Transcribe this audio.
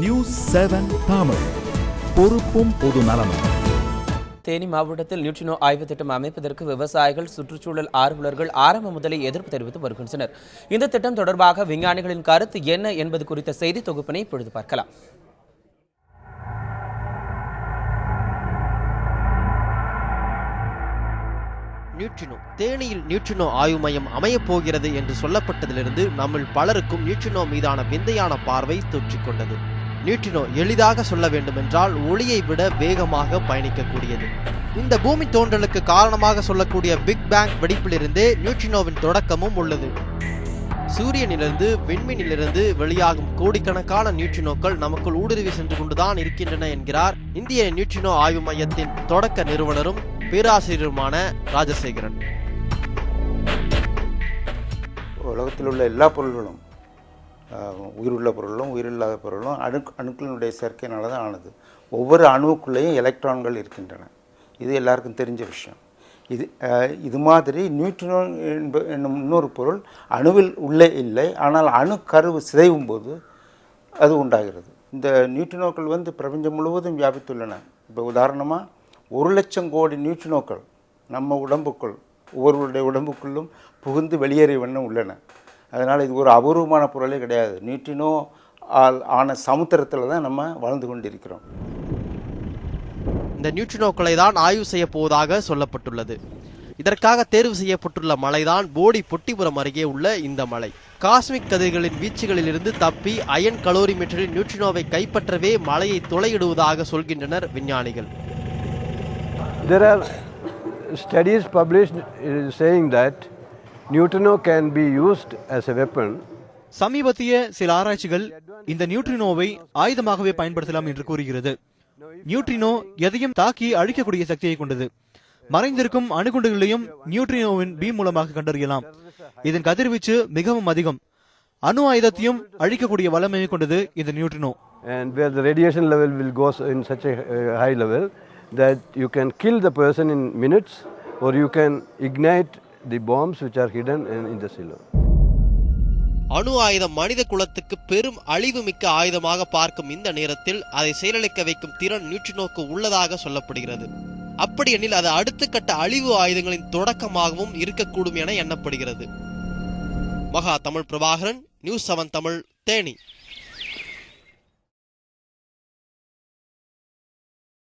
News 7 Tamil, பொறுப்பும் பொது நலமும். தேனி மாவட்டத்தில் நியூட்ரினோ ஆய்வு திட்டம் அமைப்பதற்கு விவசாயிகள், சுற்றுச்சூழல் ஆர்வலர்கள் ஆரம்ப முதலே எதிர்ப்பு தெரிவித்து வருகின்றனர். இந்த திட்டம் தொடர்பாக விஞ்ஞானிகளின் கருத்து என்ன என்பது குறித்த செய்தி தொகுப்பினை இப்பொழுது பார்க்கலாம். நியூட்ரினோ தேனியில் நியூட்ரினோ ஆய்வு மையம் அமையப் போகிறது என்று சொல்லப்பட்டதிலிருந்து நம்மில் பலருக்கும் நியூட்ரினோ மீதான விந்தையான பார்வை தொற்றிக்கொண்டது. நியூட்ரினோ எளிதாக சொல்ல வேண்டுமென்றால் ஒளியை விட வேகமாக பயணிக்கக்கூடியது. இந்த பூமி தோன்றலுக்கு காரணமாக சொல்லக்கூடிய பிக் பேங் வெடிப்பிலிருந்தே நியூட்ரினோவின் தொடக்கமும் உள்ளது. சூரியனிலிருந்து விண்மீனிலிருந்து வெளியாகும் கோடிக்கணக்கான நியூட்ரினோக்கள் நமக்குள் ஊடுருவி சென்று கொண்டுதான் இருக்கின்றன என்கிறார் இந்திய நியூட்ரினோ ஆய்வு மையத்தின் தொடக்க நிறுவனரும் பேராசிரியருமான ராஜசேகரன். உலகத்தில் உள்ள எல்லா பொருள்களும், உயிருள்ள பொருளும் உயிரில்லாத பொருளும் அணுக்களினுடைய சேர்க்கையினால தான் ஆனது. ஒவ்வொரு அணுவுக்குள்ளேயும் எலக்ட்ரான்கள் இருக்கின்றன. இது எல்லாருக்கும் தெரிஞ்ச விஷயம். இது மாதிரி நியூட்ரினோ என்னும் இன்னொரு பொருள் அணுவில் உள்ளே இல்லை, ஆனால் அணுக்கருவு சிதைவும் போது அது உண்டாகிறது. இந்த நியூட்ரினோக்கள் பிரபஞ்சம் முழுவதும் வியாபித்துள்ளன. இப்போ உதாரணமாக 1,00,000 கோடி நியூட்ரினோக்கள் நம்ம உடம்புக்குள், ஒவ்வொருவருடைய உடம்புக்குள்ளும் புகுந்து வெளியேறிய வண்ணம் உள்ளன. அதனால் இது ஒரு அபூர்வமான பொருளே கிடையாது. நியூட்ரினோ ஆன சமுத்திரத்தில் தான் நம்ம வாழ்ந்து கொண்டிருக்கிறோம். இந்த நியூட்ரினோக்களை தான் ஆய்வு செய்ய போவதாக சொல்லப்பட்டுள்ளது. இதற்காக தேர்வு செய்யப்பட்டுள்ள மலைதான் போடி பொட்டிபுரம் அருகே உள்ள இந்த மலை. காஸ்மிக் கதிர்களின் வீச்சுகளிலிருந்து தப்பி அயன் கலோரிமீட்டரில் நியூட்ரினோவை கைப்பற்றவே மலையை துளையிடுவதாக சொல்கின்றனர் விஞ்ஞானிகள். There are studies published saying that neutrino can be used as a weapon. சமீபத்திய சில ஆராய்ச்சிகள் இந்த நியூட்ரினோவை ஆயுதமாகவே பயன்படுத்தலாம் என்று கூறுகிறது. நியூட்ரினோ எதையும் தாக்கி அழிக்கக்கூடிய சக்தியை கொண்டது. மறைந்திருக்கும் அணுகுண்டுகளையும் நியூட்ரினோவின் பீம் மூலமாக கண்டறியலாம். இதன் கதிர்வீச்சு மிகவும் அதிகம். அணு ஆயுதத்தையும் அழிக்கக்கூடிய வல்லமையை கொண்டது இந்த neutrino. And where the radiation level will go in such a high level that you can kill the person in minutes, or you can ignite the bombs which are hidden in the silo. அணு ஆயுதம் மனித குலத்துக்கு பெரும் அழிவு மிக்க ஆயுதமாக பார்க்கும் இந்த நேரத்தில் அதை செயலிழக்க வைக்கும் திறன் நியூட்ரினோக்கு உள்ளதாக சொல்லப்படுகிறது. அப்படியெனில் அது அடுத்த கட்ட அழிவு ஆயுதங்களின் தொடக்கமாகவும் இருக்கக்கூடும் என எண்ணப்படுகிறது. மகா தமிழ் பிரபாகரன், நியூஸ் 7 தமிழ், தேனி.